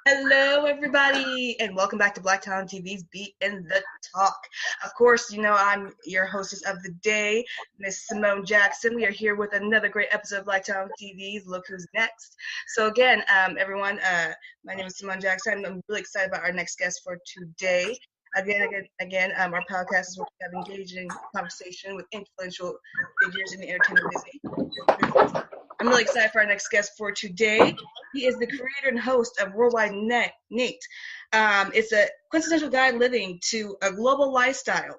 Hello, everybody, and welcome back to Black Talent TV's Beat in the Talk. Of course, you know I'm your hostess of the day, Miss Simone Jackson. We are here with another great episode of Black Talent TV's Look Who's Next. So again, everyone, my name is Simone Jackson. I'm really excited about our next guest for today. Again, our podcast is where we have engaging conversation with influential figures in the entertainment business. I'm really excited for our next guest for today. He is the creator and host of Worldwide Nate. It's a quintessential guide living to a global lifestyle.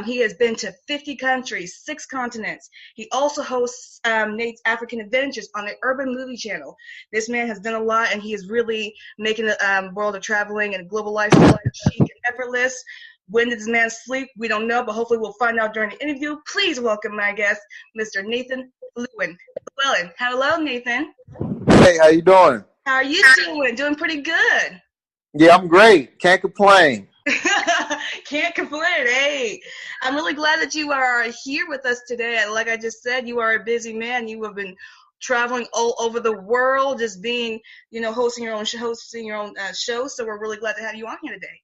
He has been to 50 countries, 6 continents. He also hosts Nate's African Adventures on the Urban Movie Channel. This man has done a lot, and he is really making the world of traveling and global lifestyle chic and effortless. When did this man sleep? We don't know, but hopefully we'll find out during the interview. Please welcome my guest, Mr. Nathan Fluellen. Hello, Nathan. Hey, how you doing? How are you doing? Doing pretty good. Yeah, I'm great. Can't complain. Can't complain. Hey, I'm really glad that you are here with us today. Like I just said, you are a busy man. You have been traveling all over the world, just being, hosting your own show. So we're really glad to have you on here today.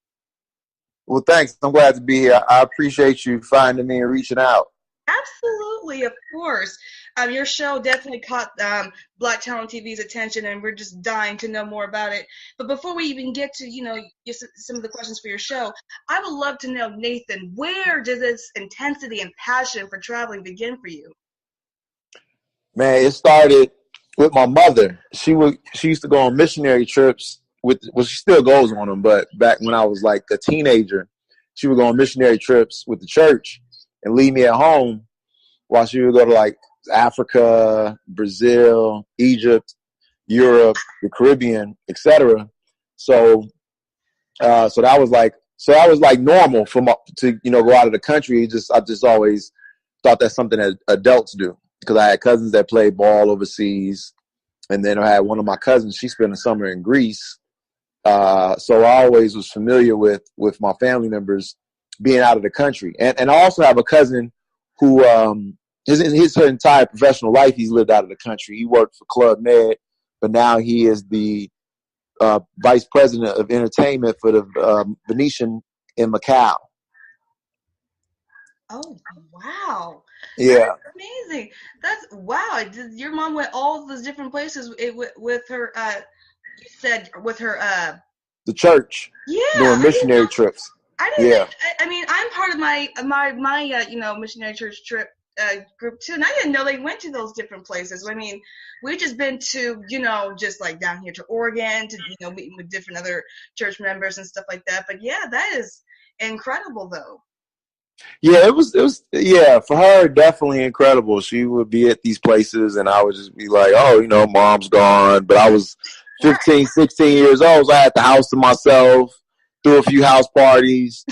Well, thanks. I'm glad to be here. I appreciate you finding me and reaching out. Absolutely, of course. Your show definitely caught Black Talent TV's attention, and we're just dying to know more about it. But before we even get to, some of the questions for your show, I would love to know, Nathan, where does this intensity and passion for traveling begin for you? Man, it started with my mother. She used to go on missionary trips she still goes on them, but back when I was like a teenager, she would go on missionary trips with the church and leave me at home while she would go to like Africa, Brazil, Egypt, Europe, the Caribbean, etc. So that was like normal to go out of the country. I just always thought that's something that adults do, because I had cousins that played ball overseas, and then I had one of my cousins. She spent the summer in Greece, so I always was familiar with my family members being out of the country. And I also have a cousin who his entire professional life he's lived out of the country. He worked for Club Med, but now he is the vice president of entertainment for the Venetian in Macau. Oh, wow. Yeah. That's amazing. Wow. Your mom went all those different places with her, you said with her, the church. Yeah. Doing missionary trips. I didn't. I mean, I'm part of my missionary church trip group too, and I didn't know they went to those different places. I mean, we've just been to, just like down here to Oregon to, meeting with different other church members and stuff like that. But yeah, that is incredible, though. Yeah, it was for her, definitely incredible. She would be at these places, and I would just be like, oh, mom's gone. But I was 15, 16 years old, so I had the house to myself. Threw a few house parties,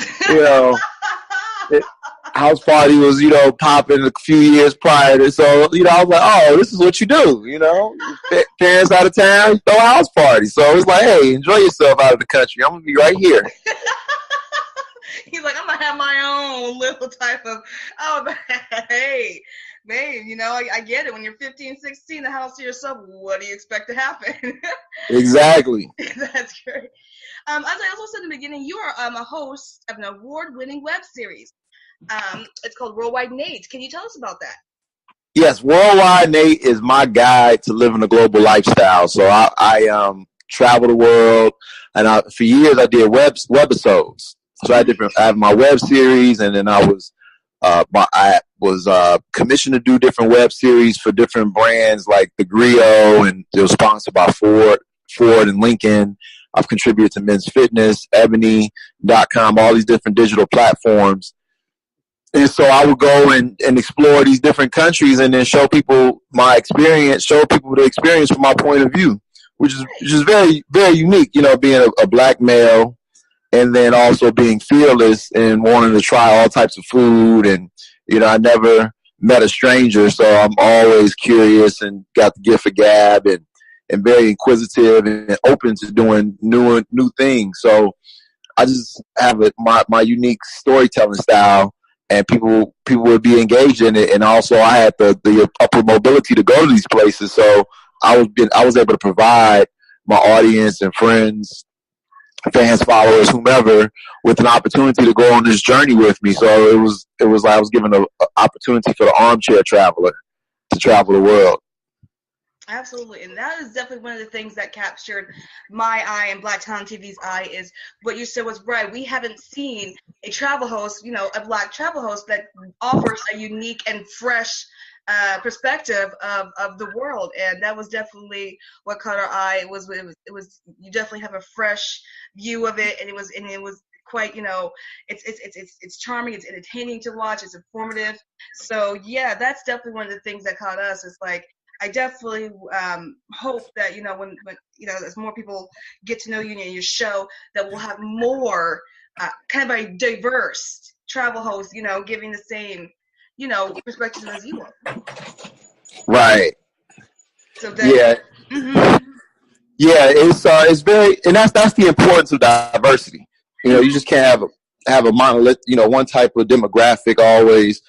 house party was, popping a few years prior to, so, I was like, oh, this is what you do, parents out of town, throw a house party. So it's like, hey, enjoy yourself out of the country. I'm going to be right here. He's like, I'm going to have my own little type of, hey, babe, I get it. When you're 15, 16, the house to yourself, what do you expect to happen? Exactly. That's great. As I also said in the beginning, you are a host of an award-winning web series. It's called Worldwide Nate. Can you tell us about that? Yes, Worldwide Nate is my guide to living a global lifestyle. So I travel the world, and for years I did webisodes. So I have my web series, and then I was commissioned to do different web series for different brands like the Griot, and it was sponsored by Ford and Lincoln. I've contributed to Men's Fitness, Ebony.com, all these different digital platforms. And so I would go and explore these different countries and then show people my experience, show people the experience from my point of view, which is very, very unique, being a black male, and then also being fearless and wanting to try all types of food. And, I never met a stranger, so I'm always curious and got the gift of gab and very inquisitive and open to doing new things. So I just have my unique storytelling style, and people would be engaged in it. And also I had the upper mobility to go to these places, so I was able to provide my audience and friends, fans, followers, whomever, with an opportunity to go on this journey with me. So it was like I was given an opportunity for the armchair traveler to travel the world. Absolutely, and that is definitely one of the things that captured my eye and Black Talent TV's eye is what you said was right. We haven't seen a travel host, a Black travel host that offers a unique and fresh perspective of the world, and that was definitely what caught our eye. It was you definitely have a fresh view of it, and it was quite, it's charming, it's entertaining to watch, it's informative. So yeah, that's definitely one of the things that caught us. It's like, I definitely hope that, when as more people get to know you and your show, that we'll have more kind of a diverse travel host, giving the same, perspectives as you are. Right. So that, yeah. Mm-hmm. Yeah, it's very, and that's the importance of diversity. You just can't have a monolith, one type of demographic always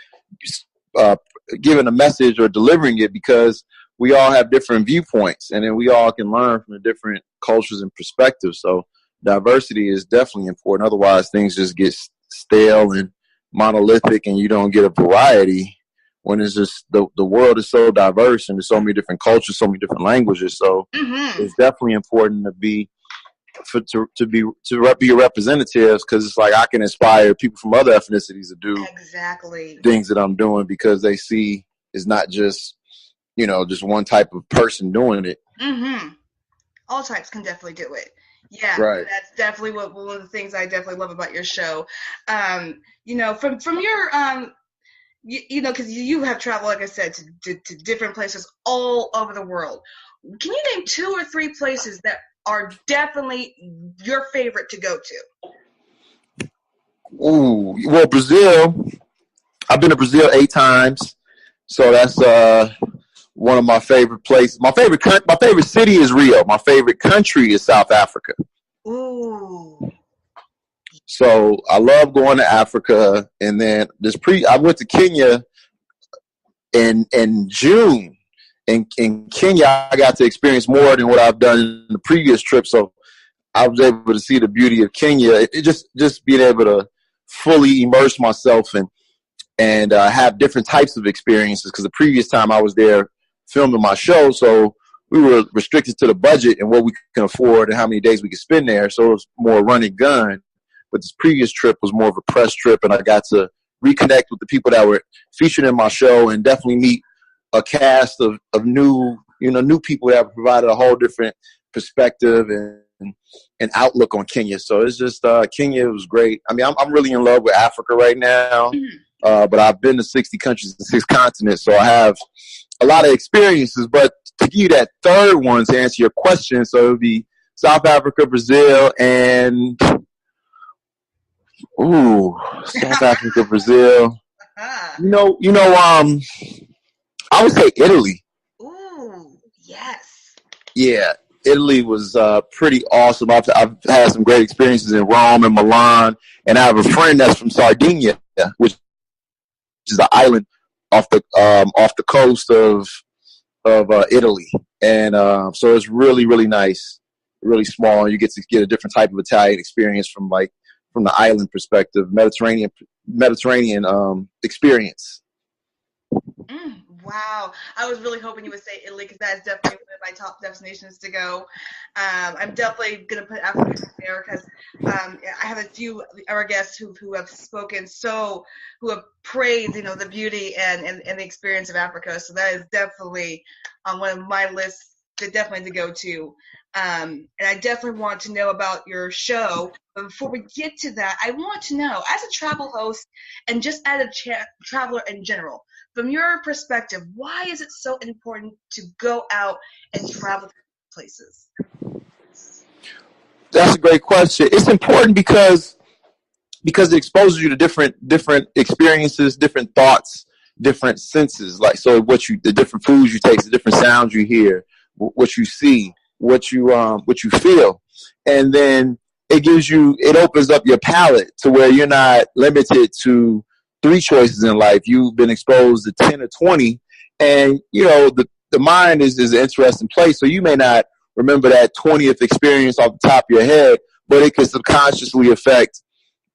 giving a message or delivering it, because we all have different viewpoints, and then we all can learn from the different cultures and perspectives. So diversity is definitely important. Otherwise, things just get stale and monolithic, and you don't get a variety when it's just the world is so diverse and there's so many different cultures, so many different languages. So it's definitely important to be representatives, because it's like I can inspire people from other ethnicities to do exactly things that I'm doing, because they see it's not just just one type of person doing it. All types can definitely do it. Yeah, right. That's definitely one of the things I definitely love about your show. From your because you have traveled, like I said, to different places all over the world. Can you name 2 or 3 places that are definitely your favorite to go to? Ooh, well, Brazil. I've been to Brazil 8 times, so that's one of my favorite places. My favorite city is Rio. My favorite country is South Africa. Ooh. So I love going to Africa, and then I went to Kenya in June. In Kenya, I got to experience more than what I've done in the previous trip. So I was able to see the beauty of Kenya. It just being able to fully immerse myself and have different types of experiences. Because the previous time I was there filming my show, so we were restricted to the budget and what we can afford and how many days we could spend there. So it was more run and gun. But this previous trip was more of a press trip, and I got to reconnect with the people that were featured in my show, and definitely meet a cast of new people that provided a whole different perspective and outlook on Kenya. So it's just Kenya was great. I mean, I'm really in love with Africa right now, but I've been to 60 countries and 6 continents, so I have a lot of experiences. But to give you that third one to answer your question, so it would be South Africa, Brazil, and South Africa, Brazil. I would say Italy. Ooh, yes. Yeah, Italy was pretty awesome. I've had some great experiences in Rome and Milan, and I have a friend that's from Sardinia, which is an island off the coast of Italy, and so it's really, really nice, really small, and you get to get a different type of Italian experience from the island perspective, Mediterranean experience. Wow. I was really hoping you would say Italy, because that is definitely one of my top destinations to go. I'm definitely going to put Africa there, because I have a few of our guests who have spoken, who have praised, the beauty and the experience of Africa. So that is definitely on one of my lists to go to. And I definitely want to know about your show. But before we get to that, I want to know, as a travel host and just as a traveler in general, from your perspective, why is it so important to go out and travel to places? That's a great question. It's important because it exposes you to different experiences, different thoughts, different senses. Like, so the different foods you taste, the different sounds you hear, what you see, what you feel, and then it opens up your palate to where you're not limited to 3 choices in life. You've been exposed to 10 or 20, and the mind is an interesting place. So you may not remember that 20th experience off the top of your head, but it could subconsciously affect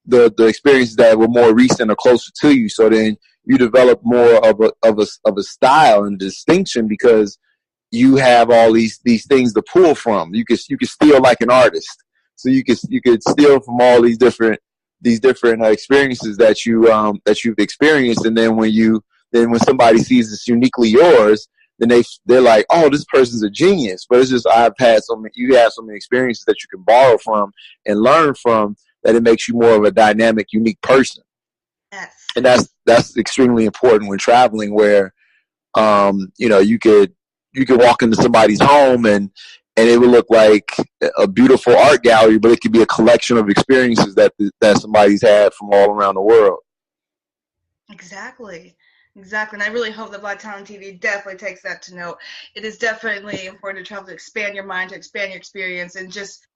the experiences that were more recent or closer to you. So then you develop more of a style and distinction because you have all these things to pull from. You could steal like an artist. So you could steal from all these different experiences that you've experienced, and then when somebody sees it's uniquely yours, then they're like, oh, this person's a genius. But it's just you have so many experiences that you can borrow from and learn from, that it makes you more of a dynamic, unique person. Yes. And that's extremely important when traveling, where you could walk into somebody's home and it would look like a beautiful art gallery, but it could be a collection of experiences that somebody's had from all around the world. Exactly. And I really hope that Black Talent TV definitely takes that to note. It is definitely important to travel to expand your mind, to expand your experience, and just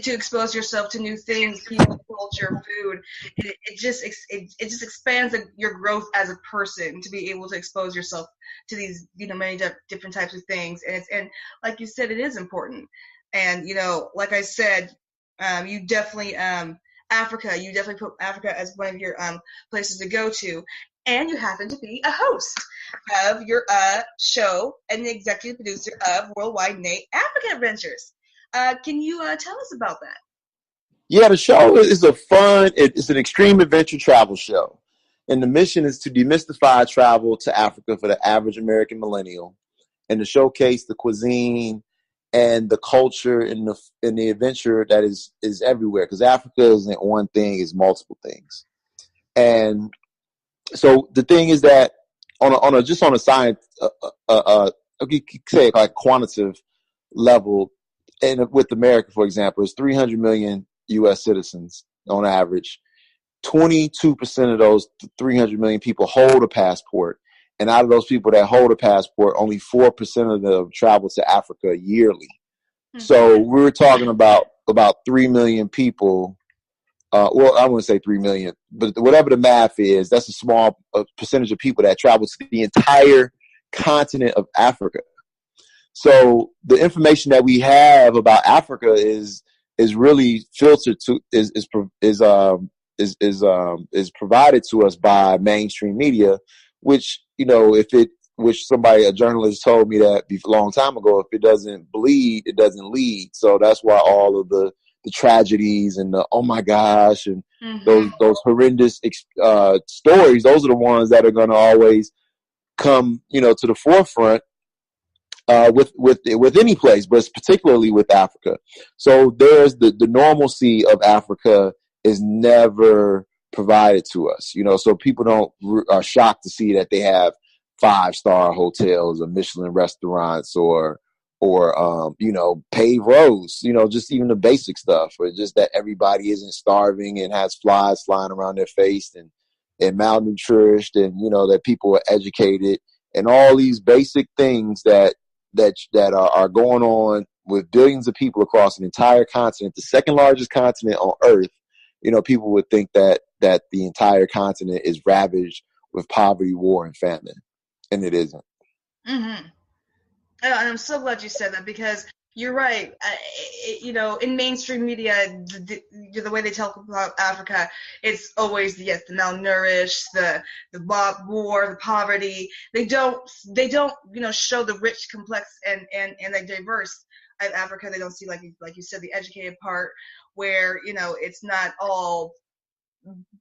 to expose yourself to new things, people, culture, food. It just expands your growth as a person to be able to expose yourself to these many different types of things. And like you said, it is important. And like I said, you definitely Africa. You definitely put Africa as one of your places to go to. And you happen to be a host of your show and the executive producer of Worldwide Nate Africa Adventures. Can you tell us about that? Yeah, the show is it's an extreme adventure travel show. And the mission is to demystify travel to Africa for the average American millennial, and to showcase the cuisine and the culture and the adventure that is everywhere. Because Africa isn't one thing; it's multiple things. And so the thing is that on a science, you could say like quantitative level, and with America, for example, it's 300 million U.S. citizens on average. 22% of those 300 million people hold a passport. And out of those people that hold a passport, only 4% of them travel to Africa yearly. Mm-hmm. So we're talking about 3 million people. Well, I wouldn't say 3 million, but whatever the math is, that's a small percentage of people that travel to the entire continent of Africa. So the information that we have about Africa is really filtered to is provided to us by mainstream media, which a journalist told me that a long time ago, if it doesn't bleed, it doesn't lead. So that's why all of the tragedies and the oh my gosh and those horrendous stories, those are the ones that are going to always come to the forefront with any place, but particularly with Africa. So there's the normalcy of Africa is never provided to us, so people are shocked to see that they have 5-star hotels or Michelin restaurants or paved roads, just even the basic stuff, or just that everybody isn't starving and has flies flying around their face and malnourished, and that people are educated, and all these basic things that are going on with billions of people across an entire continent, the second largest continent on earth. People would think that the entire continent is ravaged with poverty, war, and famine, and it isn't. Mm-hmm. And I'm so glad you said that, because you're right. In mainstream media, the way they talk about Africa, it's always the malnourished, the war, the poverty. They don't show the rich, complex, and the diverse of Africa. They don't see, like you said, the educated part, where it's not all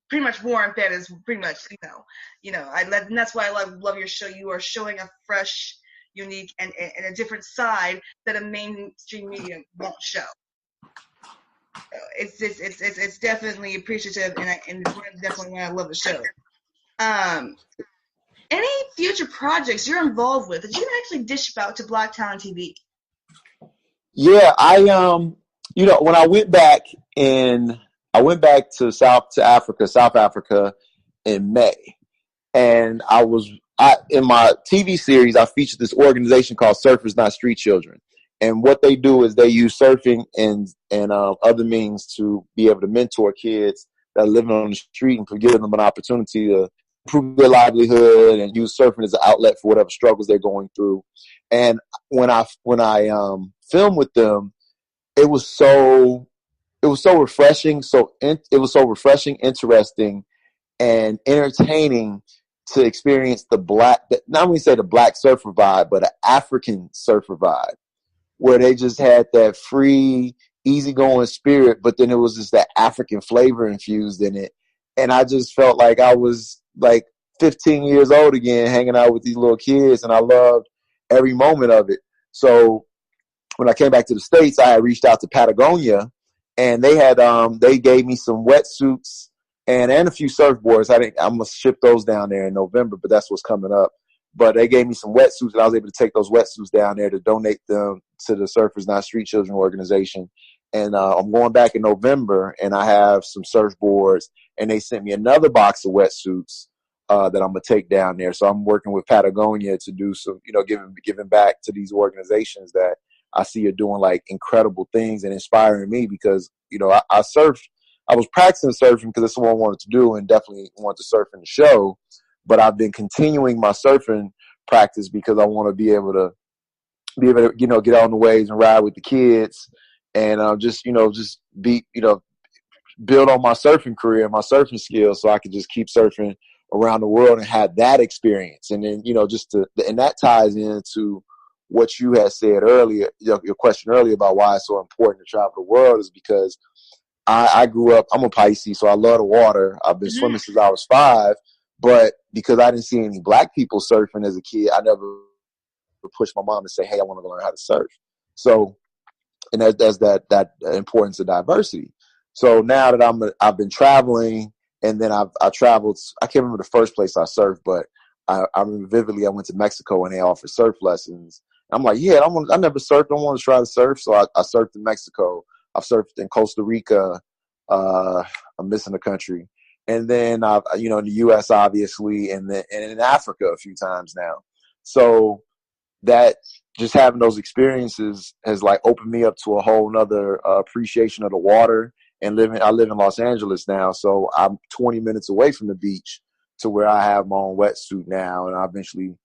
pretty much war and famine is pretty much and that's why I love your show. You are showing a fresh, unique, and a different side that a mainstream media won't show. It's definitely appreciative, and it's definitely why I love the show. Any future projects you're involved with that you can actually dish out to Black Talent TV? Yeah, I when I went back to South Africa in May, and in my TV series, I featured this organization called Surfers Not Street Children. And what they do is they use surfing and other means to be able to mentor kids that are living on the street and to give them an opportunity improve their livelihood and use surfing as an outlet for whatever struggles they're going through. And when I filmed with them, it was so refreshing. It was so refreshing, interesting, and entertaining to experience the black, not only say the black surfer vibe, but an African surfer vibe, where they just had that free, easygoing spirit, but then it was just that African flavor infused in it. And I just felt like I was like 15 years old again, hanging out with these little kids, and I loved every moment of it. So when I came back to the States, I had reached out to Patagonia, and they gave me some wetsuits and a few surfboards. I'm gonna ship those down there in November, but that's what's coming up. But they gave me some wetsuits, and I was able to take those wetsuits down there to donate them to the Surfers Not Street Children organization. And I'm going back in November, and I have some surfboards, and they sent me another box of wetsuits that I'm gonna take down there. So I'm working with Patagonia to do some, giving back to these organizations that I see are doing like incredible things and inspiring me, because I surfed. I was practicing surfing because it's what I wanted to do, and definitely wanted to surf in the show. But I've been continuing my surfing practice because I want to be able to get on the waves and ride with the kids, and just be build on my surfing career, my surfing skills, so I could just keep surfing around the world and have that experience. And then and that ties into what you had said earlier, your question earlier about why it's so important to travel the world, is because I grew up, I'm a Pisces, so I love the water. I've been swimming since I was 5, but because I didn't see any black people surfing as a kid, I never pushed my mom to say, hey, I want to learn how to surf. So, and that's that importance of diversity. So now that I've been traveling, and then I traveled, I can't remember the first place I surfed, but I remember vividly I went to Mexico and they offered surf lessons. I'm like, yeah, I never surfed. I want to try to surf. So I surfed in Mexico. I've surfed in Costa Rica. I'm missing a country. And then in the U.S. obviously, and in Africa a few times now. So that just having those experiences has like opened me up to a whole nother appreciation of the water. And I live in Los Angeles now, so I'm 20 minutes away from the beach, to where I have my own wetsuit now, and I eventually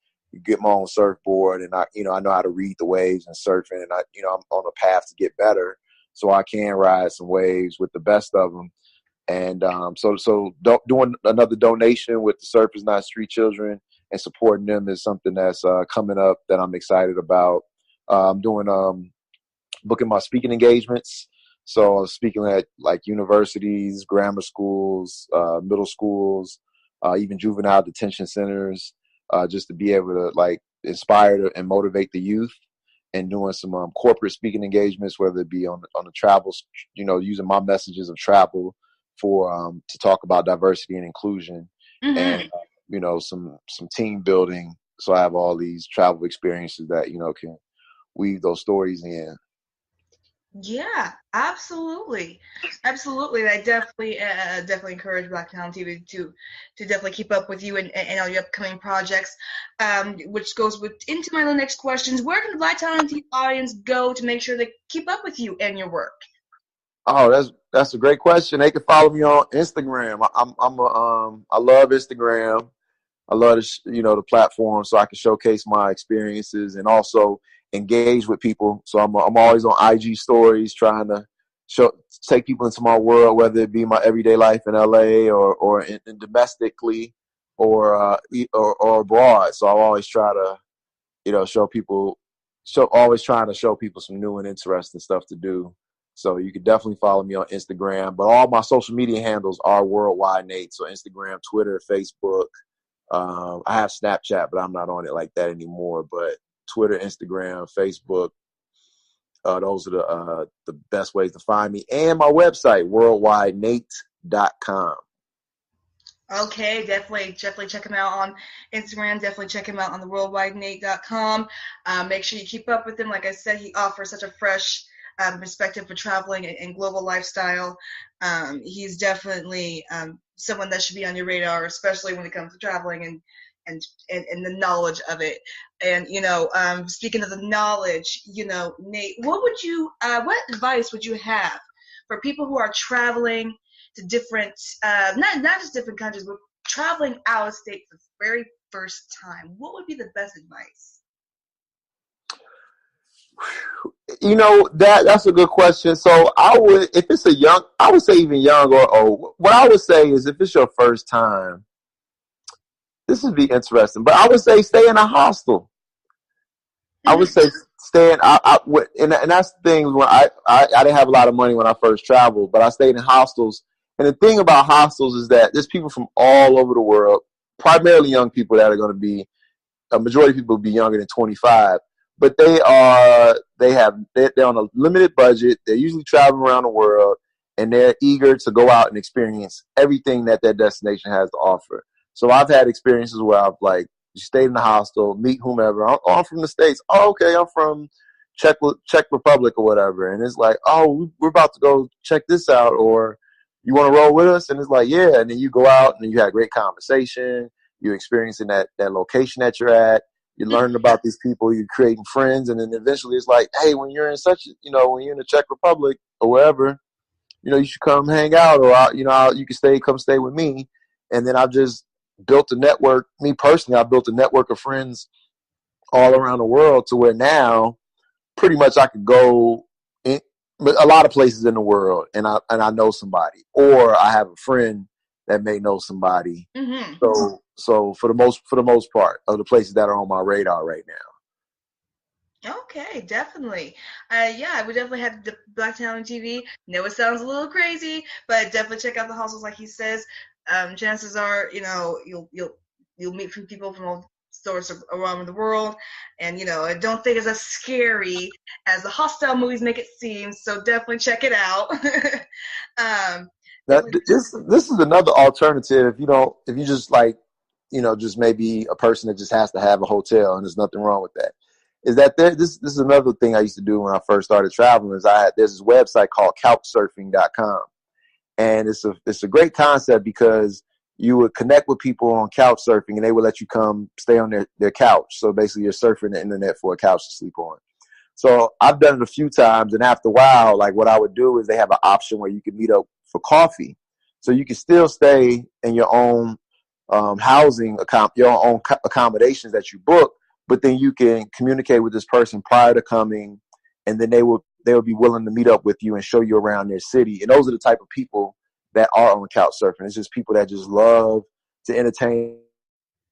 get my own surfboard, and I know how to read the waves and surfing, and I'm on a path to get better, so I can ride some waves with the best of them. And doing another donation with the Surfers Not Street Children and supporting them is something that's coming up that I'm excited about. I'm doing booking my speaking engagements. So I'm speaking at like universities, grammar schools, middle schools, even juvenile detention centers, just to be able to like inspire and motivate the youth, and doing some corporate speaking engagements, whether it be on the travels, using my messages of travel for to talk about diversity and inclusion, and some team building. So I have all these travel experiences that can weave those stories in. Yeah, absolutely, absolutely. I definitely encourage Black Talent TV to definitely keep up with you and all your upcoming projects. Which goes into my next questions. Where can the Black Talent TV audience go to make sure they keep up with you and your work? Oh, that's a great question. They can follow me on Instagram. I love Instagram. I love the platform, so I can showcase my experiences and also engage with people. So I'm always on IG stories, trying to take people into my world, whether it be my everyday life in LA or in domestically or abroad. So I always try to show people, always trying to show people some new and interesting stuff to do. So you can definitely follow me on Instagram, but all my social media handles are Worldwide Nate. So Instagram, Twitter, Facebook. I have Snapchat, but I'm not on it like that anymore. But Twitter, Instagram, Facebook, those are the best ways to find me. And my website, worldwidenate.com. Okay, definitely check him out on Instagram. Definitely check him out on the worldwidenate.com. Make sure you keep up with him. Like I said, he offers such a fresh perspective for traveling and global lifestyle. He's definitely someone that should be on your radar, especially when it comes to traveling and the knowledge of it. And speaking of the knowledge, Nate, what advice would you have for people who are traveling to different, not just different countries, but traveling out of state for the very first time, what would be the best advice? That's a good question. So if it's I would say even young or old. What I would say is if it's your first time, this would be interesting. But I would say stay in a hostel. I would say stay in. And that's the thing. When I didn't have a lot of money when I first traveled, but I stayed in hostels. And the thing about hostels is that there's people from all over the world, primarily young people that are going to be. A majority of people will be younger than 25, but they're on a limited budget. They're usually traveling around the world, and they're eager to go out and experience everything that destination has to offer. So I've had experiences where I've like stayed in the hostel, meet whomever. I'm from the States. Oh, okay, I'm from Czech Republic or whatever, and it's like, oh, we're about to go check this out, or you want to roll with us? And it's like, yeah, and then you go out and you have great conversation. You're experiencing that location that you're at. You're learning about these people. You're creating friends, and then eventually it's like, hey, when you're in when you're in the Czech Republic or wherever, you should come hang out, or you can come stay with me. And then I've just built a network. Me personally, I built a network of friends all around the world to where now, pretty much I could go in a lot of places in the world, and I know somebody, or I have a friend that may know somebody. Mm-hmm. So for the most part of the places that are on my radar right now. Okay, definitely. Yeah, we definitely have the Black Talent TV. Know it sounds a little crazy, but definitely check out the hostels, like he says. Chances are, you'll meet from people from all sorts of around the world, and I don't think it's as scary as the hostile movies make it seem. So definitely check it out. This is another alternative. If you just like, just maybe a person that just has to have a hotel, and there's nothing wrong with that. Is that this is another thing I used to do when I first started traveling. There's this website called couchsurfing.com, and it's a great concept because you would connect with people on couch surfing, and they would let you come stay on their couch. So basically, you're surfing the internet for a couch to sleep on. So I've done it a few times, and after a while, like what I would do is they have an option where you can meet up for coffee, so you can still stay in your own housing, your own accommodations that you book, but then you can communicate with this person prior to coming, and then they will be willing to meet up with you and show you around their city. And those are the type of people that are on couch surfing. It's just people that just love to entertain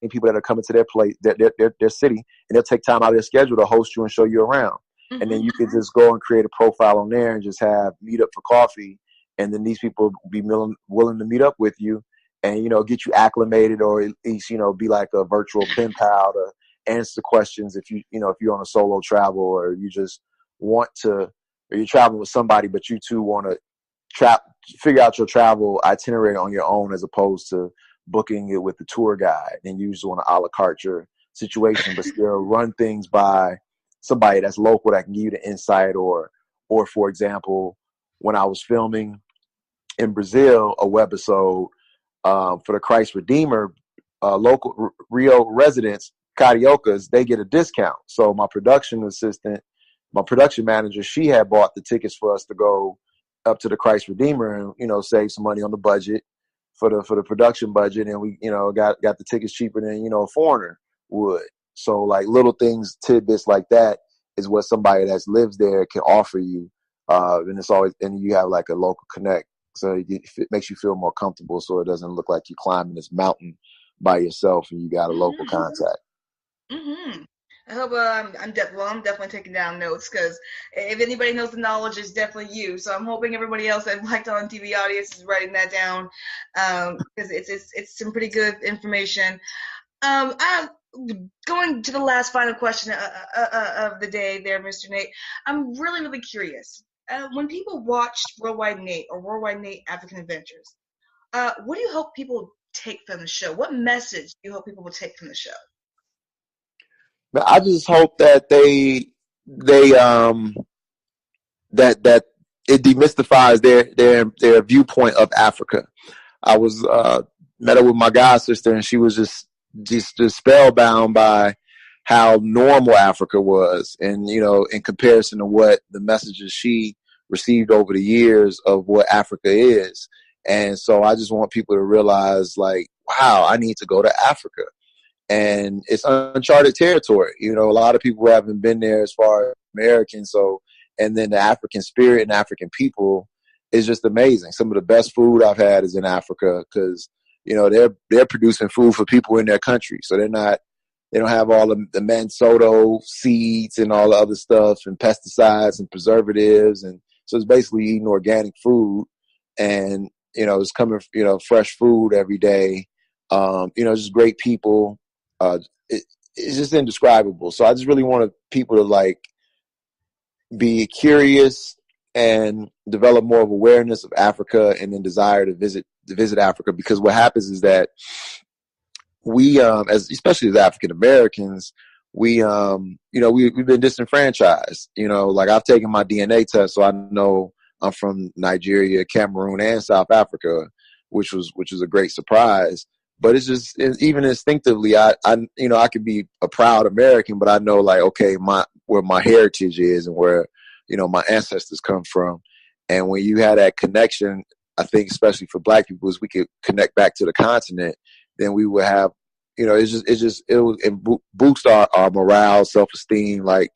people that are coming to their place, their city, and they'll take time out of their schedule to host you and show you around. Mm-hmm. And then you can just go and create a profile on there and just have meet up for coffee. And then these people will be willing to meet up with you and, get you acclimated, or at least, be like a virtual pen pal to answer questions if you're on a solo travel, or you just want to, or you're traveling with somebody, but you two want to figure out your travel itinerary on your own as opposed to booking it with the tour guide. And you just want to a la carte your situation, but still run things by somebody that's local that can give you the insight, or for example, when I was filming in Brazil a webisode for the Christ Redeemer, local Rio residents, Cariocas, they get a discount. So my production manager, she had bought the tickets for us to go up to the Christ Redeemer and, save some money on the budget for the production budget. And we, got the tickets cheaper than, a foreigner would. So like little things, tidbits like that is what somebody that lives there can offer you. And you have like a local connect. So it makes you feel more comfortable, so it doesn't look like you're climbing this mountain by yourself and you got a local contact. Mm-hmm. I hope I'm definitely taking down notes, because if anybody knows the knowledge, it's definitely you. So I'm hoping everybody else that Black Talent TV audience is writing that down, because it's some pretty good information. Going to the last final question of the day there, Mr. Nate, I'm really, really curious. When people watched Worldwide Nate or Worldwide Nate African Adventures, what do you hope people take from the show? What message do you hope people will take from the show? I just hope that they that it demystifies their viewpoint of Africa. I was met up with my god sister, and she was just spellbound by how normal Africa was, and in comparison to what the messages she received over the years of what Africa is. And so I just want people to realize, like, wow, I need to go to Africa. And it's uncharted territory. You know, a lot of people haven't been there as far as Americans. So, and then the African spirit and African people is just amazing. Some of the best food I've had is in Africa because, you know, they're producing food for people in their country. So they don't have all the Mansodo seeds and all the other stuff and pesticides and preservatives. And so it's basically eating organic food and, you know, it's coming, you know, fresh food every day. You know, just great people. Uh, it's just indescribable. So I just really wanted people to like be curious and develop more of awareness of Africa and then desire to visit Africa, because what happens is that we as especially as African Americans, we you know, we've been disenfranchised. You know, like I've taken my DNA test, so I know I'm from Nigeria, Cameroon, and South Africa, which was a great surprise. But it's just even instinctively, I you know, I could be a proud American, but I know like, okay, where my heritage is and where, you know, my ancestors come from. And when you have that connection, I think especially for Black people, is we could connect back to the continent, then we would have, you know, it would boost our morale, self-esteem, like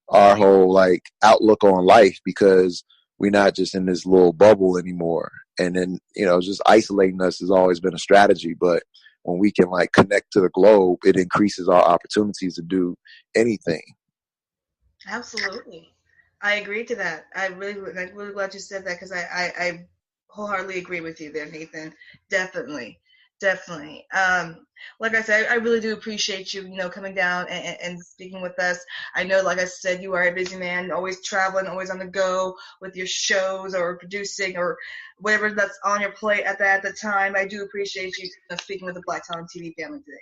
our whole like outlook on life, because we're not just in this little bubble anymore. And then, you know, just isolating us has always been a strategy, but when we can like connect to the globe, it increases our opportunities to do anything. Absolutely. I agree to that. I'm really glad you said that because I wholeheartedly agree with you there, Nathan. Definitely. Definitely. Like I said, I really do appreciate you, you know, coming down and speaking with us. I know, like I said, you are a busy man, always traveling, always on the go with your shows or producing or whatever that's on your plate at the time. I do appreciate you speaking with the Black Talent TV family today.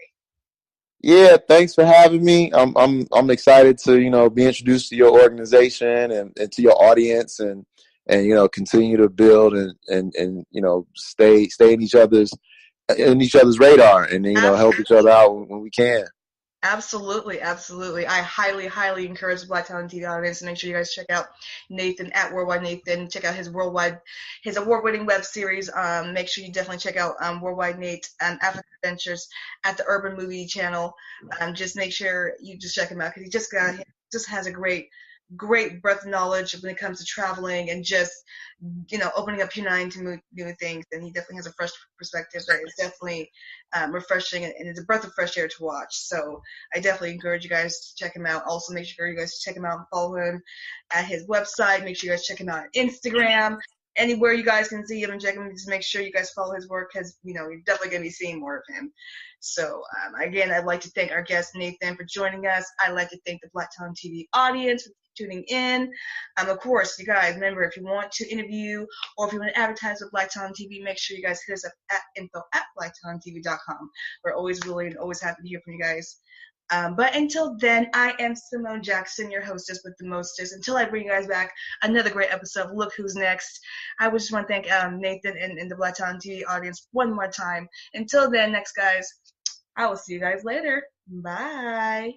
Yeah, thanks for having me. I'm excited to, you know, be introduced to your organization and to your audience, and you know, continue to build and you know, stay in each other's radar, and you know, help each other Absolutely. out when we can. Absolutely, absolutely. I highly, highly encourage the Black Talent TV audience to make sure you guys check out Nathan at Worldwide Nathan. Check out his award-winning web series. Make sure you definitely check out Worldwide Nate African Adventures at the Urban Movie Channel. Just make sure you just check him out because just has a great breadth of knowledge when it comes to traveling and just, you know, opening up your mind to new things. And he definitely has a fresh perspective that is definitely refreshing, and it's a breath of fresh air to watch. So I definitely encourage you guys to check him out. Also, make sure you guys check him out and follow him at his website. Make sure you guys check him out on Instagram. Anywhere you guys can see him and check him, just make sure you guys follow his work because, you know, you're definitely going to be seeing more of him. So, again, I'd like to thank our guest, Nathan, for joining us. I'd like to thank the Black Talent TV audience for tuning in. Of course, you guys, remember, if you want to interview or if you want to advertise with Black Talent TV, make sure you guys hit us up at info@blacktalenttv.com. We're always willing and always happy to hear from you guys. But until then, I am Simone Jackson, your hostess with the mostest. Until I bring you guys back another great episode of Look Who's Next, I just want to thank Nathan and the Black Talent TV audience one more time. Until then, next guys, I will see you guys later. Bye.